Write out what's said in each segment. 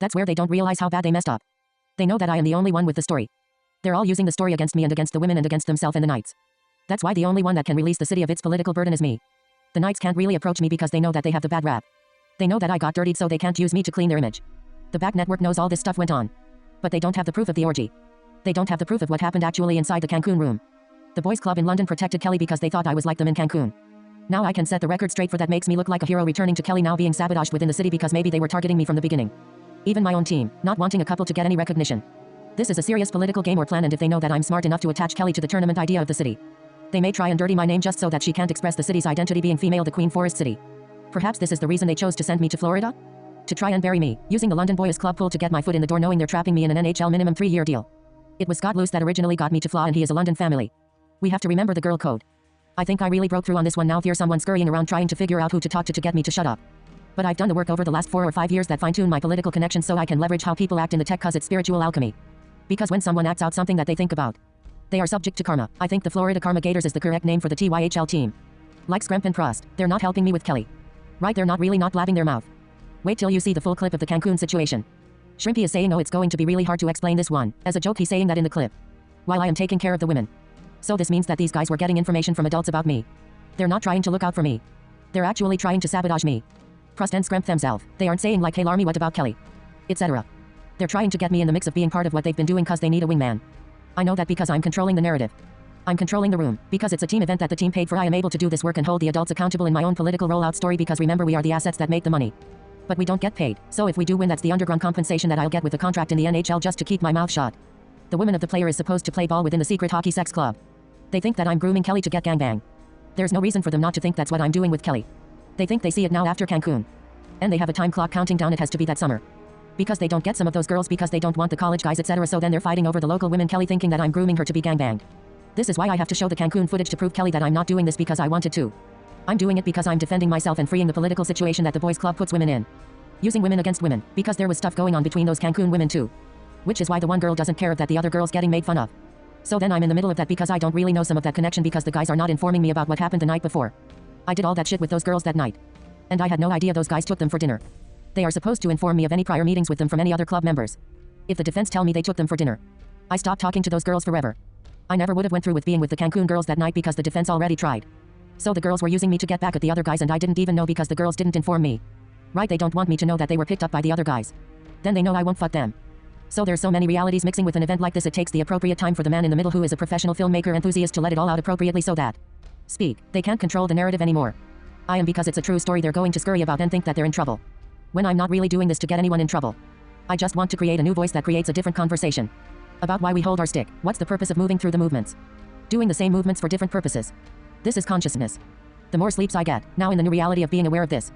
That's where they don't realize how bad they messed up. They know that I am the only one with the story. They're all using the story against me and against the women and against themselves and the knights. That's why the only one that can release the city of its political burden is me. The knights can't really approach me because they know that they have the bad rap. They know that I got dirtied, so they can't use me to clean their image. The back network knows all this stuff went on. But they don't have the proof of the orgy. They don't have the proof of what happened actually inside the Cancun room. The boys club in London protected Kelly because they thought I was like them in Cancun. Now I can set the record straight for that. Makes me look like a hero returning to Kelly now being sabotaged within the city because maybe they were targeting me from the beginning. Even my own team, not wanting a couple to get any recognition. This is a serious political game or plan, and if they know that I'm smart enough to attach Kelly to the tournament idea of the city, they may try and dirty my name just so that she can't express the city's identity being female, the Queen Forest City. Perhaps this is the reason they chose to send me to Florida? To try and bury me, using the London Boys Club pool to get my foot in the door, knowing they're trapping me in an NHL minimum 3-year deal. It was Scott Luce that originally got me to Flaw, and he is a London family. We have to remember the girl code. I think I really broke through on this one. Now here's someone scurrying around trying to figure out who to talk to get me to shut up. But I've done the work over the last 4 or 5 years that fine-tune my political connections so I can leverage how people act in the tech, cause it's spiritual alchemy. Because when someone acts out something that they think about, they are subject to karma. I think the Florida Karma Gators is the correct name for the TYHL team. Like Scrimp and Prost, they're not helping me with Kelly. Right, they're not really not blabbing their mouth. Wait till you see the full clip of the Cancun situation. Shrimpy is saying, oh, it's going to be really hard to explain this one. As a joke, he's saying that in the clip. While I am taking care of the women. So this means that these guys were getting information from adults about me. They're not trying to look out for me. They're actually trying to sabotage me. Prost and Scrimp themselves, they aren't saying like, hey Larmy, what about Kelly? Etc. They're trying to get me in the mix of being part of what they've been doing cause they need a wingman. I know that because I'm controlling the narrative. I'm controlling the room, because it's a team event that the team paid for. I am able to do this work and hold the adults accountable in my own political rollout story, because remember, we are the assets that make the money. But we don't get paid, so if we do win, that's the underground compensation that I'll get with the contract in the NHL just to keep my mouth shut. The woman of the player is supposed to play ball within the secret hockey sex club. They think that I'm grooming Kelly to get gangbang. There's no reason for them not to think that's what I'm doing with Kelly. They think they see it now after Cancun. And they have a time clock counting down, it has to be that summer. Because they don't get some of those girls because they don't want the college guys, etc. So then they're fighting over the local women, Kelly thinking that I'm grooming her to be gangbanged. This is why I have to show the Cancun footage to prove Kelly that I'm not doing this because I wanted to. I'm doing it because I'm defending myself and freeing the political situation that the boys club puts women in. Using women against women, because there was stuff going on between those Cancun women too. Which is why the one girl doesn't care that the other girl's getting made fun of. So then I'm in the middle of that because I don't really know some of that connection because the guys are not informing me about what happened the night before. I did all that shit with those girls that night. And I had no idea those guys took them for dinner. They are supposed to inform me of any prior meetings with them from any other club members. If the defense tell me they took them for dinner, I stopped talking to those girls forever. I never would have went through with being with the Cancun girls that night because the defense already tried. So the girls were using me to get back at the other guys, and I didn't even know because the girls didn't inform me. Right, they don't want me to know that they were picked up by the other guys. Then they know I won't fuck them. So there's so many realities mixing with an event like this. It takes the appropriate time for the man in the middle who is a professional filmmaker enthusiast to let it all out appropriately so that they can't control the narrative anymore. I am, because it's a true story they're going to scurry about and think that they're in trouble. When I'm not really doing this to get anyone in trouble. I just want to create a new voice that creates a different conversation. About why we hold our stick, what's the purpose of moving through the movements. Doing the same movements for different purposes. This is consciousness. The more sleeps I get, now in the new reality of being aware of this,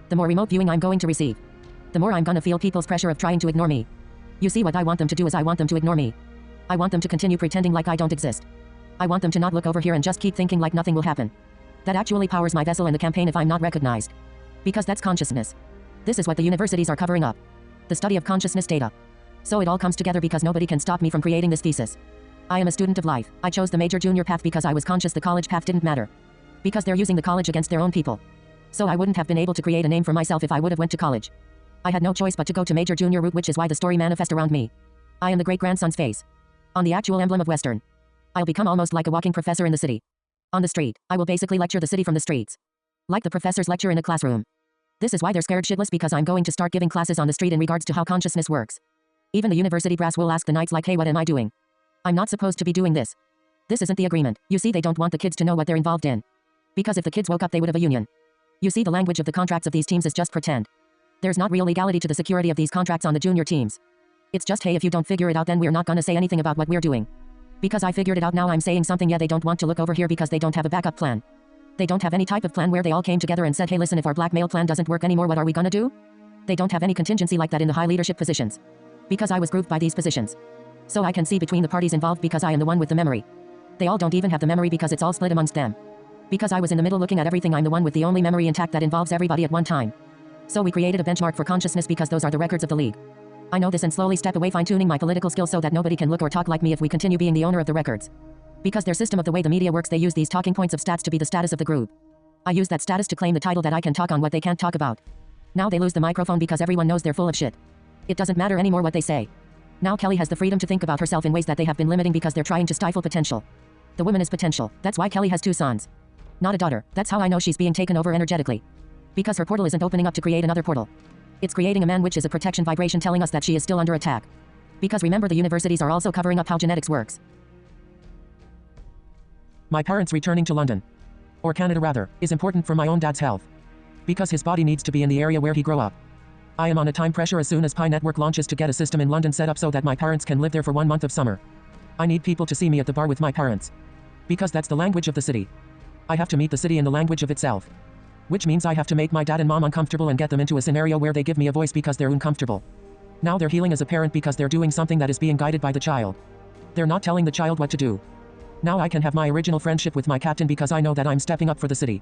the more remote viewing I'm going to receive. The more I'm gonna feel people's pressure of trying to ignore me. You see, what I want them to do is I want them to ignore me. I want them to continue pretending like I don't exist. I want them to not look over here and just keep thinking like nothing will happen. That actually powers my vessel in the campaign if I'm not recognized. Because that's consciousness. This is what the universities are covering up. The study of consciousness data. So it all comes together because nobody can stop me from creating this thesis. I am a student of life. I chose the major junior path because I was conscious the college path didn't matter. Because they're using the college against their own people. So I wouldn't have been able to create a name for myself if I would have went to college. I had no choice but to go to major junior route, which is why the story manifests around me. I am the great-grandson's face. On the actual emblem of Western. I'll become almost like a walking professor in the city. On the street, I will basically lecture the city from the streets. Like the professors lecture in a classroom. This is why they're scared shitless, because I'm going to start giving classes on the street in regards to how consciousness works. Even the university brass will ask the knights like, hey, what am I doing? I'm not supposed to be doing this. This isn't the agreement. You see, they don't want the kids to know what they're involved in. Because if the kids woke up, they would have a union. You see, the language of the contracts of these teams is just pretend. There's not real legality to the security of these contracts on the junior teams. It's just, hey, if you don't figure it out, then we're not gonna say anything about what we're doing. Because I figured it out now, I'm saying something. Yeah, they don't want to look over here because they don't have a backup plan. They don't have any type of plan where they all came together and said, hey, listen, if our blackmail plan doesn't work anymore, what are we gonna do? They don't have any contingency like that in the high leadership positions. Because I was grouped by these positions. So I can see between the parties involved because I am the one with the memory. They all don't even have the memory because it's all split amongst them. Because I was in the middle looking at everything, I'm the one with the only memory intact that involves everybody at one time. So we created a benchmark for consciousness because those are the records of the league. I know this and slowly step away, fine-tuning my political skills so that nobody can look or talk like me if we continue being the owner of the records. Because their system of the way the media works, they use these talking points of stats to be the status of the group. I use that status to claim the title that I can talk on what they can't talk about. Now they lose the microphone because everyone knows they're full of shit. It doesn't matter anymore what they say. Now Kelly has the freedom to think about herself in ways that they have been limiting because they're trying to stifle potential. The woman is potential. That's why Kelly has 2 sons. Not a daughter. That's how I know she's being taken over energetically. Because her portal isn't opening up to create another portal. It's creating a man, which is a protection vibration telling us that she is still under attack. Because remember, the universities are also covering up how genetics works. My parents returning to London, or Canada rather, is important for my own dad's health. Because his body needs to be in the area where he grew up. I am on a time pressure as soon as Pi Network launches to get a system in London set up so that my parents can live there for 1 month of summer. I need people to see me at the bar with my parents. Because that's the language of the city. I have to meet the city in the language of itself. Which means I have to make my dad and mom uncomfortable and get them into a scenario where they give me a voice because they're uncomfortable. Now they're healing as a parent because they're doing something that is being guided by the child. They're not telling the child what to do. Now I can have my original friendship with my captain because I know that I'm stepping up for the city.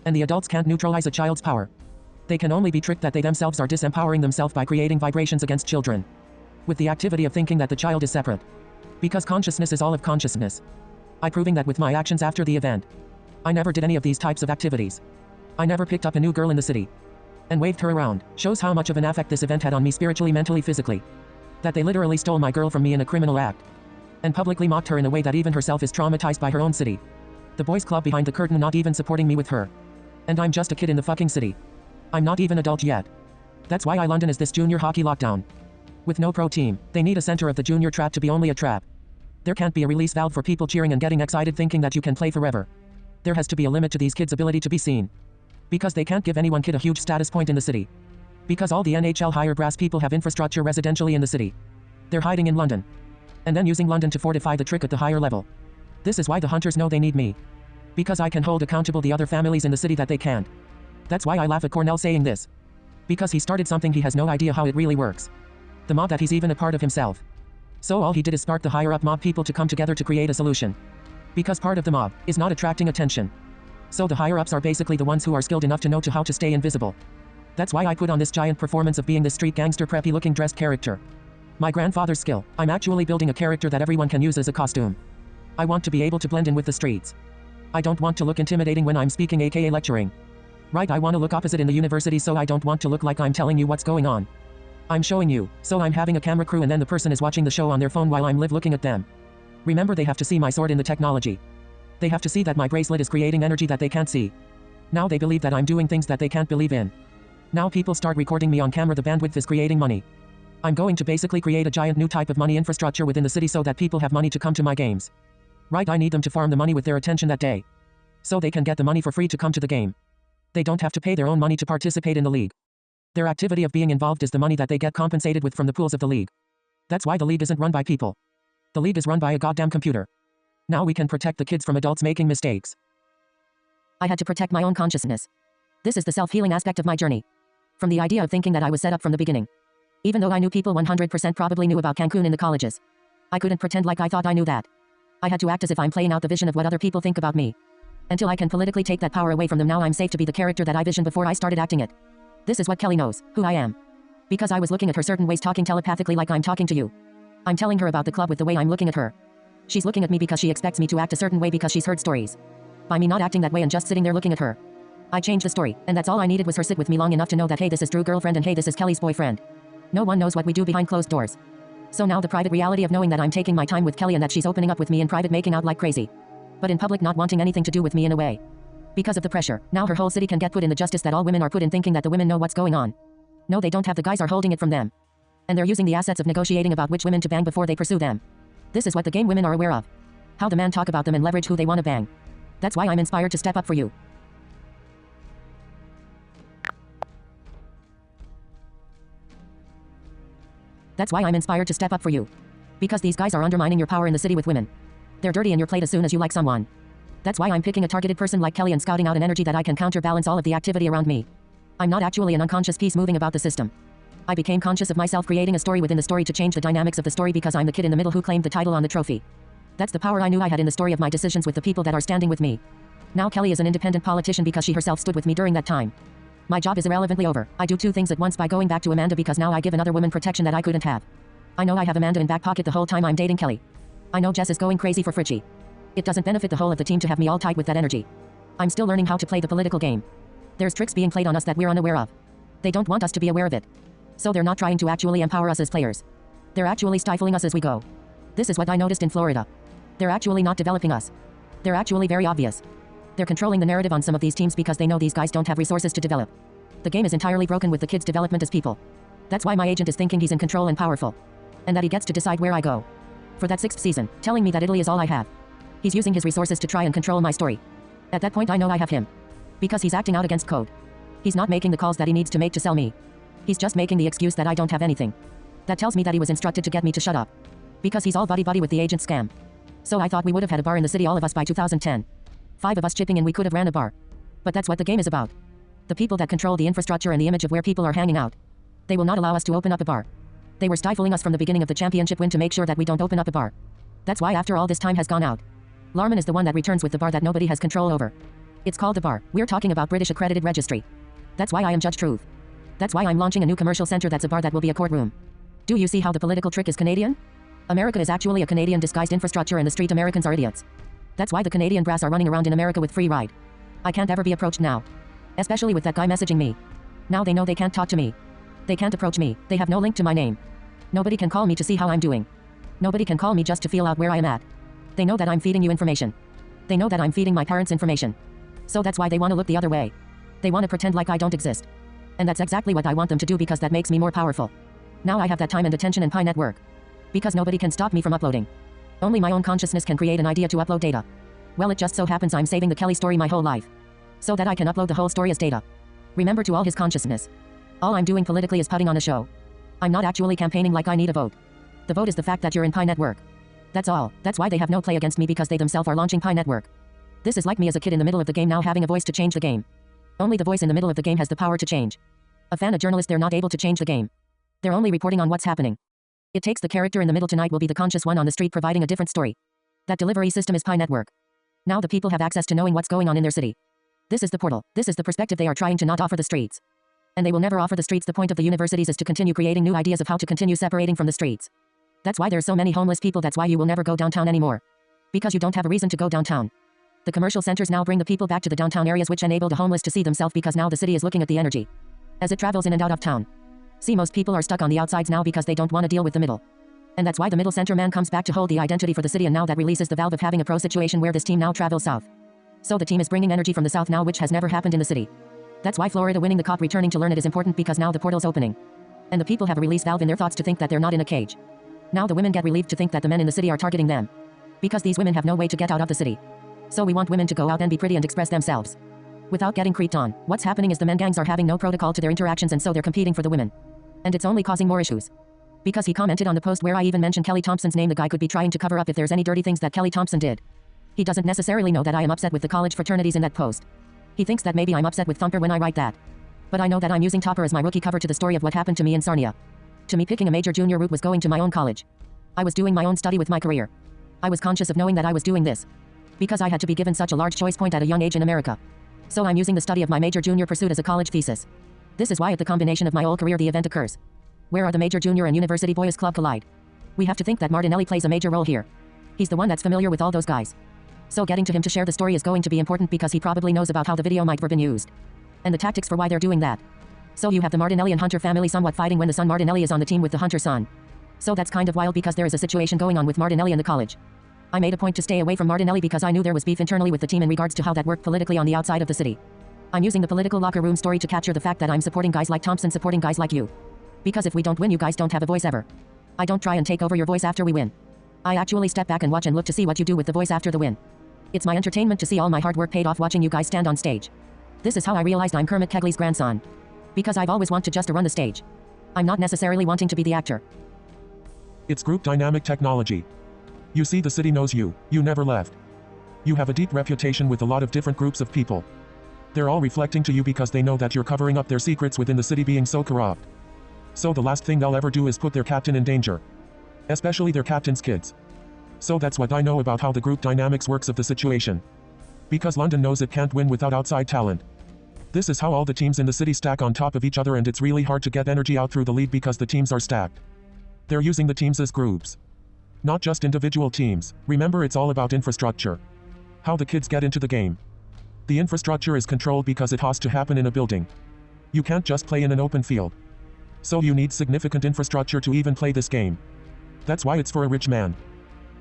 And the adults can't neutralize a child's power. They can only be tricked that they themselves are disempowering themselves by creating vibrations against children. With the activity of thinking that the child is separate. Because consciousness is all of consciousness. I proving that with my actions after the event. I never did any of these types of activities. I never picked up a new girl in the city. And waved her around. Shows how much of an affect this event had on me spiritually, mentally, physically. That they literally stole my girl from me in a criminal act. And publicly mocked her in a way that even herself is traumatized by her own city. The boys club behind the curtain not even supporting me with her. And I'm just a kid in the fucking city. I'm not even adult yet. That's why London is this junior hockey lockdown. With no pro team, they need a center of the junior trap to be only a trap. There can't be a release valve for people cheering and getting excited thinking that you can play forever. There has to be a limit to these kids' ability to be seen. Because they can't give any one kid a huge status point in the city. Because all the NHL higher brass people have infrastructure residentially in the city. They're hiding in London. And then using London to fortify the trick at the higher level. This is why the hunters know they need me. Because I can hold accountable the other families in the city that they can't. That's why I laugh at Cornell saying this. Because he started something he has no idea how it really works. The mob that he's even a part of himself. So all he did is spark the higher up mob people to come together to create a solution. Because part of the mob is not attracting attention. So the higher ups are basically the ones who are skilled enough to know how to stay invisible. That's why I put on this giant performance of being this street gangster preppy looking dressed character. My grandfather's skill, I'm actually building a character that everyone can use as a costume. I want to be able to blend in with the streets. I don't want to look intimidating when I'm speaking aka lecturing. Right, I want to look opposite in the university so I don't want to look like I'm telling you what's going on. I'm showing you, so I'm having a camera crew and then the person is watching the show on their phone while I'm live looking at them. Remember, they have to see my sword in the technology. They have to see that my bracelet is creating energy that they can't see. Now they believe that I'm doing things that they can't believe in. Now people start recording me on camera, the bandwidth is creating money. I'm going to basically create a giant new type of money infrastructure within the city so that people have money to come to my games. Right, I need them to farm the money with their attention that day. So they can get the money for free to come to the game. They don't have to pay their own money to participate in the league. Their activity of being involved is the money that they get compensated with from the pools of the league. That's why the league isn't run by people. The league is run by a goddamn computer. Now we can protect the kids from adults making mistakes. I had to protect my own consciousness. This is the self-healing aspect of my journey. From the idea of thinking that I was set up from the beginning. Even though I knew people 100% probably knew about Cancun in the colleges. I couldn't pretend like I thought I knew that. I had to act as if I'm playing out the vision of what other people think about me. Until I can politically take that power away from them, now I'm safe to be the character that I visioned before I started acting it. This is what Kelly knows, who I am. Because I was looking at her certain ways, talking telepathically like I'm talking to you. I'm telling her about the club with the way I'm looking at her. She's looking at me because she expects me to act a certain way because she's heard stories. By me not acting that way and just sitting there looking at her. I changed the story, and that's all I needed was her sit with me long enough to know that hey, this is Drew's girlfriend and hey, this is Kelly's boyfriend. No one knows what we do behind closed doors. So now the private reality of knowing that I'm taking my time with Kelly and that she's opening up with me in private, making out like crazy. But in public not wanting anything to do with me in a way. Because of the pressure, now her whole city can get put in the justice that all women are put in, thinking that the women know what's going on. No, they don't have, the guys are holding it from them. And they're using the assets of negotiating about which women to bang before they pursue them. This is what the game women are aware of. How the men talk about them and leverage who they want to bang. That's why I'm inspired to step up for you. That's why I'm inspired to step up for you. Because these guys are undermining your power in the city with women. They're dirty in your plate as soon as you like someone. That's why I'm picking a targeted person like Kelly and scouting out an energy that I can counterbalance all of the activity around me. I'm not actually an unconscious piece moving about the system. I became conscious of myself creating a story within the story to change the dynamics of the story because I'm the kid in the middle who claimed the title on the trophy. That's the power I knew I had in the story of my decisions with the people that are standing with me. Now Kelly is an independent politician because she herself stood with me during that time. My job is irrelevantly over. I do two things at once by going back to Amanda because now I give another woman protection that I couldn't have. I know I have Amanda in back pocket the whole time I'm dating Kelly. I know Jess is going crazy for Fritchie. It doesn't benefit the whole of the team to have me all tight with that energy. I'm still learning how to play the political game. There's tricks being played on us that we're unaware of. They don't want us to be aware of it. So they're not trying to actually empower us as players. They're actually stifling us as we go. This is what I noticed in Florida. They're actually not developing us. They're actually very obvious. They're controlling the narrative on some of these teams because they know these guys don't have resources to develop. The game is entirely broken with the kids' development as people. That's why my agent is thinking he's in control and powerful. And that he gets to decide where I go. For that 6th season, telling me that Italy is all I have. He's using his resources to try and control my story. At that point I know I have him. Because he's acting out against code. He's not making the calls that he needs to make to sell me. He's just making the excuse that I don't have anything. That tells me that he was instructed to get me to shut up. Because he's all buddy-buddy with the agent scam. So I thought we would have had a bar in the city, all of us, by 2010. 5 of us chipping in, we could have ran a bar. But that's what the game is about. The people that control the infrastructure and the image of where people are hanging out. They will not allow us to open up a bar. They were stifling us from the beginning of the championship win to make sure that we don't open up a bar. That's why after all this time has gone out, Larman is the one that returns with the bar that nobody has control over. It's called the bar. We're talking about British accredited registry. That's why I am Judge Truth. That's why I'm launching a new commercial center that's a bar that will be a courtroom. Do you see how the political trick is Canadian? America is actually a Canadian disguised infrastructure and the street Americans are idiots. That's why the Canadian brass are running around in America with free ride. I can't ever be approached now. Especially with that guy messaging me. Now they know they can't talk to me. They can't approach me. They have no link to my name. Nobody can call me to see how I'm doing. Nobody can call me just to feel out where I am at. They know that I'm feeding you information. They know that I'm feeding my parents information. So that's why they want to look the other way. They want to pretend like I don't exist. And that's exactly what I want them to do because that makes me more powerful. Now I have that time and attention and Pi network. Because nobody can stop me from uploading. Only my own consciousness can create an idea to upload data. Well, it just so happens I'm saving the Kelly story my whole life. So that I can upload the whole story as data. Remember to all his consciousness. All I'm doing politically is putting on a show. I'm not actually campaigning like I need a vote. The vote is the fact that you're in Pi network. That's all. That's why they have no play against me because they themselves are launching Pi network. This is like me as a kid in the middle of the game now having a voice to change the game. Only the voice in the middle of the game has the power to change. A fan, a journalist, they're not able to change the game. They're only reporting on what's happening. It takes the character in the middle tonight will be the conscious one on the street providing a different story. That delivery system is Pi network. Now the people have access to knowing what's going on in their city. This is the portal. This is the perspective they are trying to not offer the streets. And they will never offer the streets. The point of the universities is to continue creating new ideas of how to continue separating from the streets. That's why there's so many homeless people. That's why you will never go downtown anymore. Because you don't have a reason to go downtown. The commercial centers now bring the people back to the downtown areas, which enable the homeless to see themselves because now the city is looking at the energy as it travels in and out of town. See, most people are stuck on the outsides now because they don't want to deal with the middle. And that's why the middle center man comes back to hold the identity for the city, and now that releases the valve of having a pro situation where this team now travels south. So the team is bringing energy from the south now, which has never happened in the city. That's why Florida winning the cop returning to learn it is important because now the portal's opening. And the people have a release valve in their thoughts to think that they're not in a cage. Now the women get relieved to think that the men in the city are targeting them. Because these women have no way to get out of the city. So we want women to go out and be pretty and express themselves. Without getting creeped on. What's happening is the men gangs are having no protocol to their interactions, and so they're competing for the women. And it's only causing more issues. Because he commented on the post where I even mentioned Kelly Thompson's name, the guy could be trying to cover up if there's any dirty things that Kelly Thompson did. He doesn't necessarily know that I am upset with the college fraternities in that post. He thinks that maybe I'm upset with Thumper when I write that. But I know that I'm using Topper as my rookie cover to the story of what happened to me in Sarnia. To me, picking a major junior route was going to my own college. I was doing my own study with my career. I was conscious of knowing that I was doing this. Because I had to be given such a large choice point at a young age in America. So I'm using the study of my major junior pursuit as a college thesis. This is why at the combination of my whole career the event occurs. Where are the major junior and university boys club collide? We have to think that Martinelli plays a major role here. He's the one that's familiar with all those guys. So getting to him to share the story is going to be important because he probably knows about how the video might have been used. And the tactics for why they're doing that. So you have the Martinelli and Hunter family somewhat fighting when the son Martinelli is on the team with the Hunter son. So that's kind of wild because there is a situation going on with Martinelli and the college. I made a point to stay away from Martinelli because I knew there was beef internally with the team in regards to how that worked politically on the outside of the city. I'm using the political locker room story to capture the fact that I'm supporting guys like Thompson supporting guys like you. Because if we don't win, you guys don't have a voice ever. I don't try and take over your voice after we win. I actually step back and watch and look to see what you do with the voice after the win. It's my entertainment to see all my hard work paid off watching you guys stand on stage. This is how I realized I'm Kermit Kegley's grandson. Because I've always wanted just to run the stage. I'm not necessarily wanting to be the actor. It's group dynamic technology. You see, the city knows you. You never left. You have a deep reputation with a lot of different groups of people. They're all reflecting to you because they know that you're covering up their secrets within the city being so corrupt. So the last thing they'll ever do is put their captain in danger. Especially their captain's kids. So that's what I know about how the group dynamics works of the situation. Because London knows it can't win without outside talent. This is how all the teams in the city stack on top of each other, and it's really hard to get energy out through the lead because the teams are stacked. They're using the teams as groups. Not just individual teams. Remember, it's all about infrastructure. How the kids get into the game. The infrastructure is controlled because it has to happen in a building. You can't just play in an open field. So you need significant infrastructure to even play this game. That's why it's for a rich man.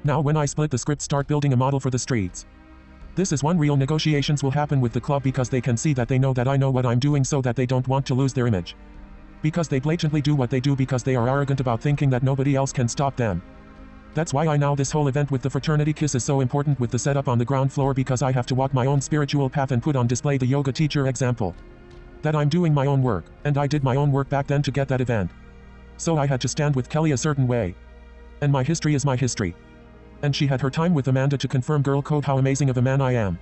Now when I split the script, start building a model for the streets. This is when real negotiations will happen with the club because they can see that they know that I know what I'm doing, so that they don't want to lose their image. Because they blatantly do what they do because they are arrogant about thinking that nobody else can stop them. That's why this whole event with the fraternity kiss is so important with the setup on the ground floor, because I have to walk my own spiritual path and put on display the yoga teacher example. That I'm doing my own work, and I did my own work back then to get that event. So I had to stand with Kelly a certain way. And my history is my history. And she had her time with Amanda to confirm girl code how amazing of a man I am.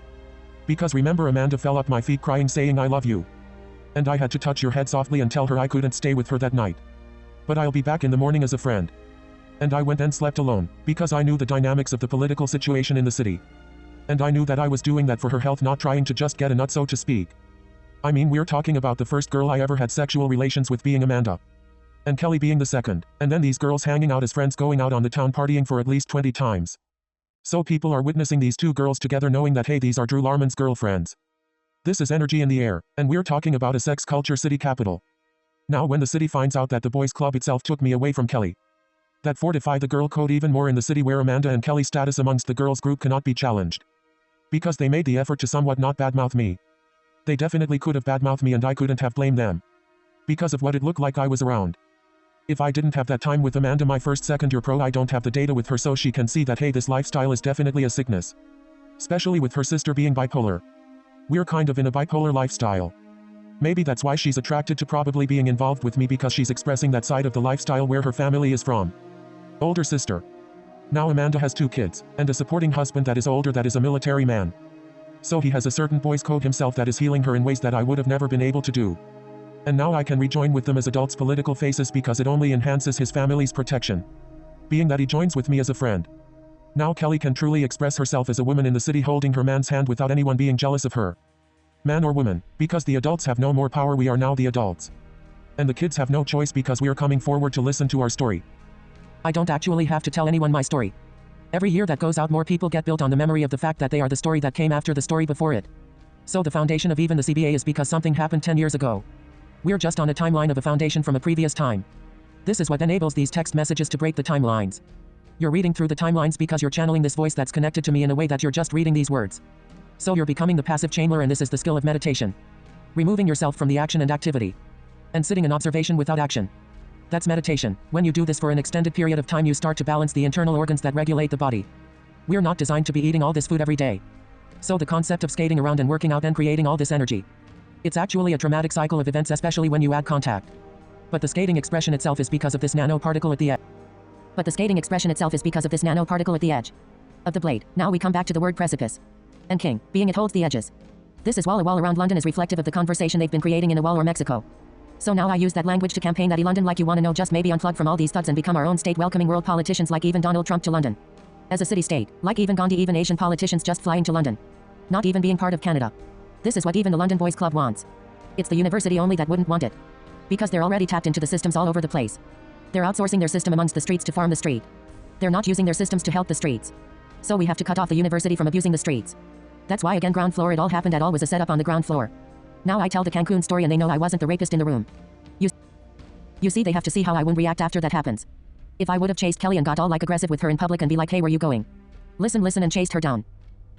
Because remember, Amanda fell at my feet crying saying I love you. And I had to touch her head softly and tell her I couldn't stay with her that night. But I'll be back in the morning as a friend. And I went and slept alone, because I knew the dynamics of the political situation in the city. And I knew that I was doing that for her health, not trying to just get a nut, so to speak. I mean, we're talking about the first girl I ever had sexual relations with being Amanda. And Kelly being the second, and then these girls hanging out as friends, going out on the town partying for at least 20 times. So people are witnessing these two girls together, knowing that hey, these are Drew Larman's girlfriends. This is energy in the air, and we're talking about a sex culture city capital. Now when the city finds out that the boys club itself took me away from Kelly, that fortified the girl code even more in the city, where Amanda and Kelly's status amongst the girls group cannot be challenged. Because they made the effort to somewhat not badmouth me. They definitely could have badmouthed me and I couldn't have blamed them. Because of what it looked like I was around. If I didn't have that time with Amanda, my first second year pro, I don't have the data with her so she can see that hey, this lifestyle is definitely a sickness. Especially with her sister being bipolar. We're kind of in a bipolar lifestyle. Maybe that's why she's attracted to probably being involved with me, because she's expressing that side of the lifestyle where her family is from. Older sister. Now Amanda has 2 kids, and a supporting husband that is older, that is a military man. So he has a certain boys code himself that is healing her in ways that I would have never been able to do. And now I can rejoin with them as adults, political faces, because it only enhances his family's protection. Being that he joins with me as a friend. Now Kelly can truly express herself as a woman in the city, holding her man's hand without anyone being jealous of her. Man or woman, because the adults have no more power, we are now the adults. And the kids have no choice because we are coming forward to listen to our story. I don't actually have to tell anyone my story. Every year that goes out, more people get built on the memory of the fact that they are the story that came after the story before it. So the foundation of even the CBA is because something happened 10 years ago. We're just on a timeline of a foundation from a previous time. This is what enables these text messages to break the timelines. You're reading through the timelines because you're channeling this voice that's connected to me in a way that you're just reading these words. So you're becoming the passive channeler, and this is the skill of meditation. Removing yourself from the action and activity. And sitting in observation without action. That's meditation. When you do this for an extended period of time, you start to balance the internal organs that regulate the body. We're not designed to be eating all this food every day. So the concept of skating around and working out and creating all this energy. It's actually a traumatic cycle of events, especially when you add contact. But the skating expression itself is because of this nanoparticle at the edge. Of the blade. Now we come back to the word precipice. And king, being it holds the edges. This is wall. A wall around London is reflective of the conversation they've been creating in a wall or Mexico. So now I use that language to campaign that London, like you want to know, just maybe unplug from all these thugs and become our own state, welcoming world politicians like even Donald Trump to London. As a city-state, like even Gandhi, even Asian politicians just flying to London. Not even being part of Canada. This is what even the London Boys Club wants. It's the university only that wouldn't want it. Because they're already tapped into the systems all over the place. They're outsourcing their system amongst the streets to farm the street. They're not using their systems to help the streets. So we have to cut off the university from abusing the streets. That's why again, ground floor, it all happened at all was a setup on the ground floor. Now I tell the Cancun story and they know I wasn't the rapist in the room. You see, they have to see how I would react after that happens. If I would have chased Kelly and got all like aggressive with her in public and be like, hey, where you going? Listen and chased her down.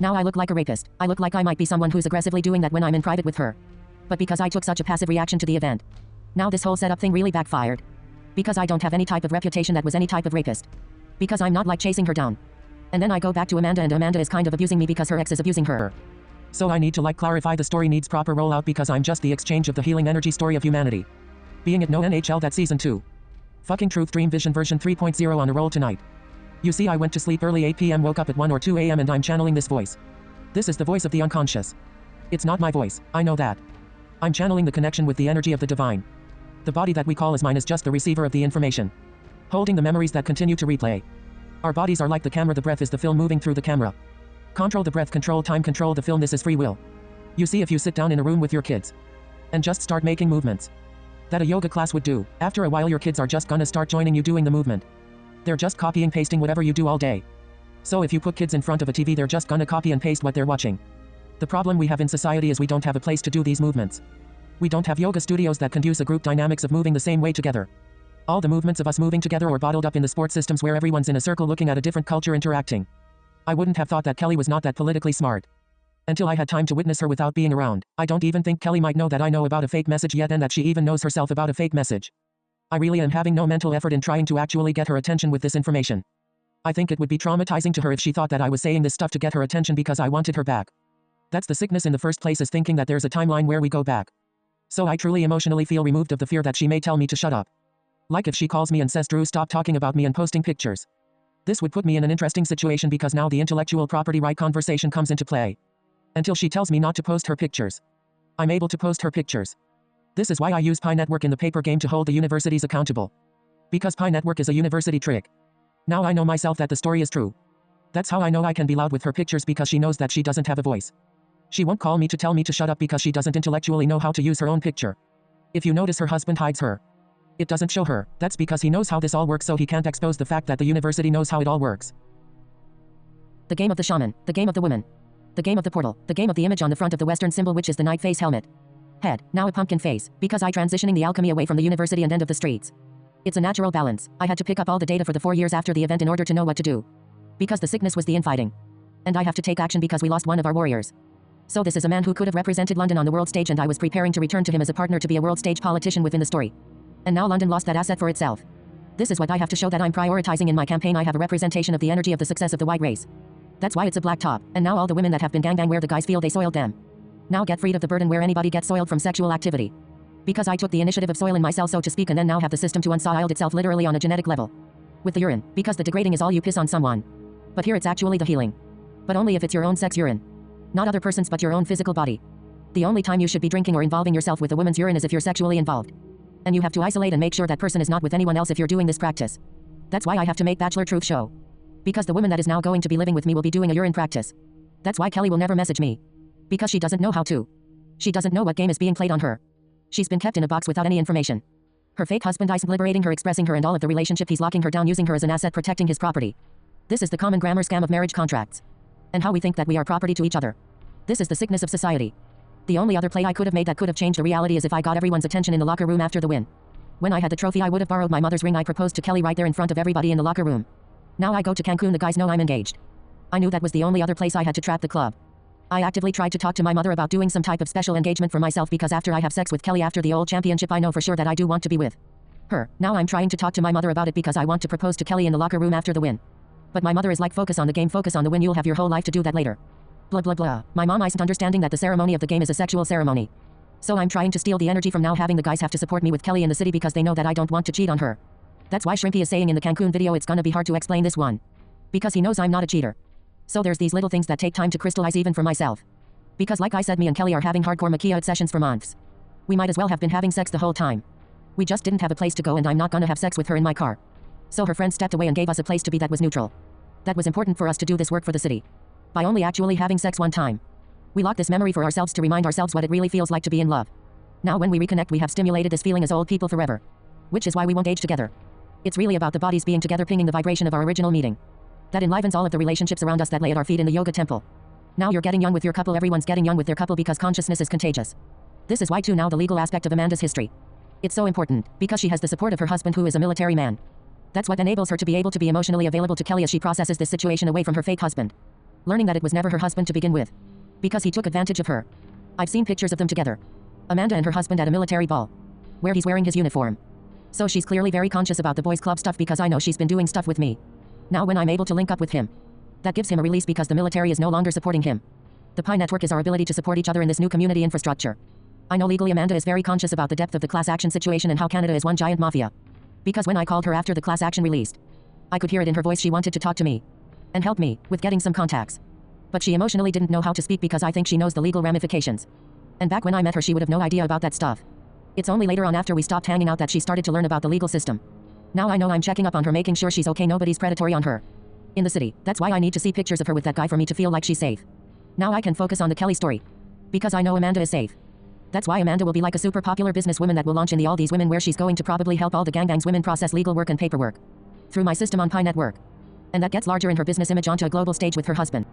Now I look like a rapist. I look like I might be someone who's aggressively doing that when I'm in private with her. But because I took such a passive reaction to the event. Now this whole setup thing really backfired. Because I don't have any type of reputation that was any type of rapist. Because I'm not like chasing her down. And then I go back to Amanda and Amanda is kind of abusing me because her ex is abusing her. So I need to like clarify the story needs proper rollout because I'm just the exchange of the healing energy story of humanity. Being it no NHL that season 2. Fucking Truth Dream Vision version 3.0 on a roll tonight. You see, I went to sleep early 8 p.m. woke up at 1 or 2 a.m. and I'm channeling this voice. This is the voice of the unconscious. It's not my voice, I know that. I'm channeling the connection with the energy of the divine. The body that we call as mine is just the receiver of the information. Holding the memories that continue to replay. Our bodies are like the camera, the breath is the film moving through the camera. Control the breath, control time, control the film, this is free will. You see, if you sit down in a room with your kids and just start making movements that a yoga class would do, after a while your kids are just gonna start joining you doing the movement. They're just copying, pasting whatever you do all day. So if you put kids in front of a TV, they're just gonna copy and paste what they're watching. The problem we have in society is we don't have a place to do these movements. We don't have yoga studios that conduce a group dynamics of moving the same way together. All the movements of us moving together or bottled up in the sports systems where everyone's in a circle looking at a different culture interacting. I wouldn't have thought that Kelly was not that politically smart. Until I had time to witness her without being around. I don't even think Kelly might know that I know about a fake message yet and that she even knows herself about a fake message. I really am having no mental effort in trying to actually get her attention with this information. I think it would be traumatizing to her if she thought that I was saying this stuff to get her attention because I wanted her back. That's the sickness in the first place, is thinking that there's a timeline where we go back. So I truly emotionally feel removed of the fear that she may tell me to shut up. Like if she calls me and says, Drew, stop talking about me and posting pictures. This would put me in an interesting situation because now the intellectual property right conversation comes into play. Until she tells me not to post her pictures, I'm able to post her pictures. This is why I use Pi Network in the paper game to hold the universities accountable. Because Pi Network is a university trick. Now I know myself that the story is true. That's how I know I can be loud with her pictures, because she knows that she doesn't have a voice. She won't call me to tell me to shut up because she doesn't intellectually know how to use her own picture. If you notice, her husband hides her. It doesn't show her. That's because he knows how this all works, so he can't expose the fact that the university knows how it all works. The game of the shaman, the game of the woman. The game of the portal, the game of the image on the front of the Western symbol, which is the knight face helmet. Head, now a pumpkin face, because I transitioning the alchemy away from the university and end of the streets. It's a natural balance. I had to pick up all the data for the 4 years after the event in order to know what to do. Because the sickness was the infighting. And I have to take action because we lost one of our warriors. So this is a man who could have represented London on the world stage, and I was preparing to return to him as a partner to be a world stage politician within the story. And now London lost that asset for itself. This is what I have to show that I'm prioritizing in my campaign. I have a representation of the energy of the success of the white race. That's why it's a black top, and now all the women that have been gang where the guys feel they soiled them. Now get freed of the burden where anybody gets soiled from sexual activity. Because I took the initiative of soiling myself, so to speak, and then now have the system to unsoiled itself literally on a genetic level. With the urine, because the degrading is all you piss on someone. But here it's actually the healing. But only if it's your own sex urine. Not other person's but your own physical body. The only time you should be drinking or involving yourself with a woman's urine is if you're sexually involved. And you have to isolate and make sure that person is not with anyone else if you're doing this practice. That's why I have to make Bachelor Truth show. Because the woman that is now going to be living with me will be doing a urine practice. That's why Kelly will never message me. Because she doesn't know how to. She doesn't know what game is being played on her. She's been kept in a box without any information. Her fake husband is liberating her, expressing her, and all of the relationship he's locking her down, using her as an asset, protecting his property. This is the common grammar scam of marriage contracts. And how we think that we are property to each other. This is the sickness of society. The only other play I could have made that could have changed the reality is if I got everyone's attention in the locker room after the win. When I had the trophy, I would have borrowed my mother's ring. I proposed to Kelly right there in front of everybody in the locker room. Now I go to Cancun, the guys know I'm engaged. I knew that was the only other place I had to trap the club. I actively tried to talk to my mother about doing some type of special engagement for myself, because after I have sex with Kelly after the old championship, I know for sure that I do want to be with her. Now I'm trying to talk to my mother about it because I want to propose to Kelly in the locker room after the win. But my mother is like, focus on the game, focus on the win, you'll have your whole life to do that later. Blah blah blah. My mom isn't understanding that the ceremony of the game is a sexual ceremony. So I'm trying to steal the energy from now having the guys have to support me with Kelly in the city because they know that I don't want to cheat on her. That's why Shrimpy is saying in the Cancun video it's gonna be hard to explain this one. Because he knows I'm not a cheater. So there's these little things that take time to crystallize even for myself. Because like I said, me and Kelly are having hardcore maquillage sessions for months. We might as well have been having sex the whole time. We just didn't have a place to go, and I'm not gonna have sex with her in my car. So her friend stepped away and gave us a place to be that was neutral. That was important for us to do this work for the city. By only actually having sex one time. We lock this memory for ourselves to remind ourselves what it really feels like to be in love. Now when we reconnect, we have stimulated this feeling as old people forever. Which is why we won't age together. It's really about the bodies being together, pinging the vibration of our original meeting. That enlivens all of the relationships around us that lay at our feet in the yoga temple. Now you're getting young with your couple, everyone's getting young with their couple because consciousness is contagious. This is why too now the legal aspect of Amanda's history. It's so important, because she has the support of her husband who is a military man. That's what enables her to be able to be emotionally available to Kelly as she processes this situation away from her fake husband. Learning that it was never her husband to begin with. Because he took advantage of her. I've seen pictures of them together. Amanda and her husband at a military ball. Where he's wearing his uniform. So she's clearly very conscious about the boys club stuff because I know she's been doing stuff with me. Now when I'm able to link up with him. That gives him a release because the military is no longer supporting him. The Pi Network is our ability to support each other in this new community infrastructure. I know legally Amanda is very conscious about the depth of the class action situation and how Canada is one giant mafia. Because when I called her after the class action released, I could hear it in her voice, she wanted to talk to me. And help me with getting some contacts. But she emotionally didn't know how to speak because I think she knows the legal ramifications. And back when I met her she would have no idea about that stuff. It's only later on after we stopped hanging out that she started to learn about the legal system. Now I know I'm checking up on her, making sure she's okay, nobody's predatory on her. In the city, that's why I need to see pictures of her with that guy for me to feel like she's safe. Now I can focus on the Kelly story. Because I know Amanda is safe. That's why Amanda will be like a super popular businesswoman that will launch in the All These Women, where she's going to probably help all the gang's women process legal work and paperwork. Through my system on Pi Network. And that gets larger in her business image onto a global stage with her husband.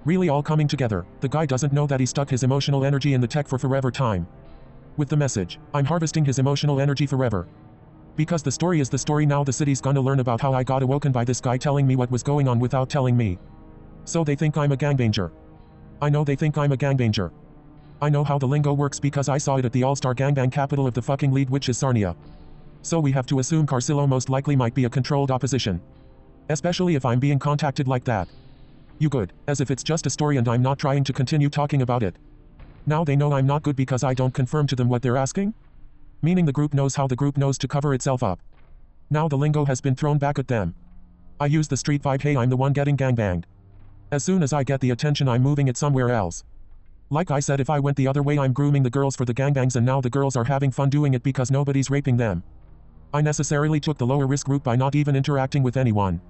Really all coming together. The guy doesn't know that he stuck his emotional energy in the tech for forever time. With the message, I'm harvesting his emotional energy forever. Because the story is the story now, the city's gonna learn about how I got awoken by this guy telling me what was going on without telling me. So they think I'm a gangbanger. I know they think I'm a gangbanger. I know how the lingo works because I saw it at the all-star gangbang capital of the fucking league, which is Sarnia. So we have to assume Carcillo most likely might be a controlled opposition. Especially if I'm being contacted like that. You good, as if it's just a story and I'm not trying to continue talking about it. Now they know I'm not good because I don't confirm to them what they're asking? Meaning the group knows how the group knows to cover itself up. Now the lingo has been thrown back at them. I use the street vibe, hey I'm the one getting gangbanged. As soon as I get the attention I'm moving it somewhere else. Like I said, if I went the other way I'm grooming the girls for the gangbangs and now the girls are having fun doing it because nobody's raping them. I necessarily took the lower risk route by not even interacting with anyone.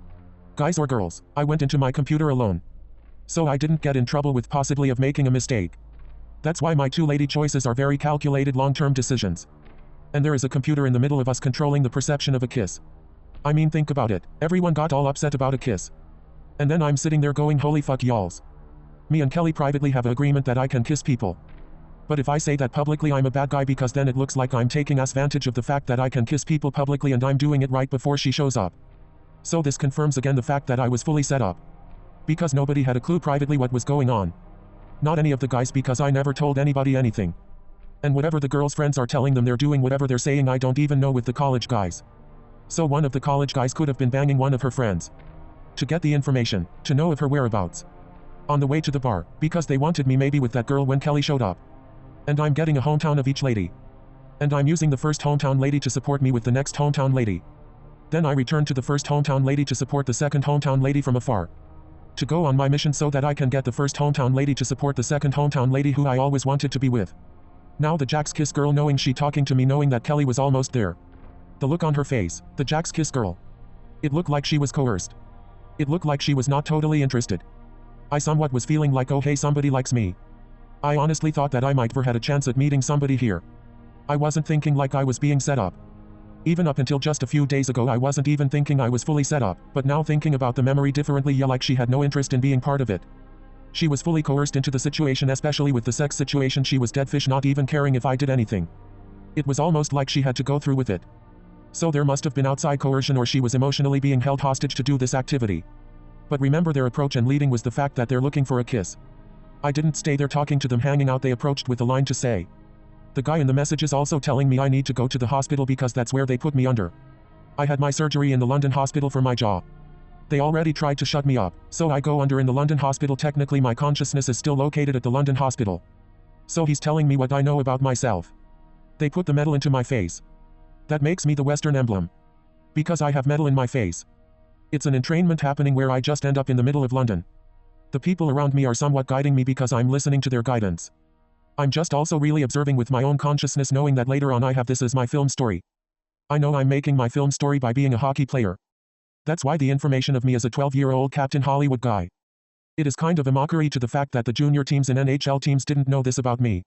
Guys or girls, I went into my computer alone. So I didn't get in trouble with possibly of making a mistake. That's why my two lady choices are very calculated long-term decisions. And there is a computer in the middle of us controlling the perception of a kiss. I mean, think about it, everyone got all upset about a kiss. And then I'm sitting there going holy fuck y'alls. Me and Kelly privately have an agreement that I can kiss people. But if I say that publicly I'm a bad guy because then it looks like I'm taking advantage of the fact that I can kiss people publicly and I'm doing it right before she shows up. So this confirms again the fact that I was fully set up. Because nobody had a clue privately what was going on. Not any of the guys because I never told anybody anything. And whatever the girls' friends are telling them they're doing whatever they're saying I don't even know with the college guys. So one of the college guys could have been banging one of her friends. To get the information, to know of her whereabouts. On the way to the bar, because they wanted me maybe with that girl when Kelly showed up. And I'm getting a hometown of each lady. And I'm using the first hometown lady to support me with the next hometown lady. Then I return to the first hometown lady to support the second hometown lady from afar. To go on my mission so that I can get the first hometown lady to support the second hometown lady who I always wanted to be with. Now the Jack's Kiss girl knowing she talking to me knowing that Kelly was almost there. The look on her face, the Jack's Kiss girl. It looked like she was coerced. It looked like she was not totally interested. I somewhat was feeling like oh hey somebody likes me. I honestly thought that I might have had a chance at meeting somebody here. I wasn't thinking like I was being set up. Even up until just a few days ago I wasn't even thinking I was fully set up, but now thinking about the memory differently, yeah, like she had no interest in being part of it. She was fully coerced into the situation, especially with the sex situation. She was dead fish, not even caring if I did anything. It was almost like she had to go through with it. So there must have been outside coercion or she was emotionally being held hostage to do this activity. But remember their approach and leading was the fact that they're looking for a kiss. I didn't stay there talking to them hanging out, they approached with a line to say. The guy in the message is also telling me I need to go to the hospital because that's where they put me under. I had my surgery in the London hospital for my jaw. They already tried to shut me up, so I go under in the London hospital. Technically my consciousness is still located at the London hospital. So he's telling me what I know about myself. They put the metal into my face. That makes me the Western emblem. Because I have metal in my face. It's an entrainment happening where I just end up in the middle of London. The people around me are somewhat guiding me because I'm listening to their guidance. I'm just also really observing with my own consciousness, knowing that later on I have this as my film story. I know I'm making my film story by being a hockey player. That's why the information of me as a 12-year-old Captain Hollywood guy. It is kind of a mockery to the fact that the junior teams and NHL teams didn't know this about me.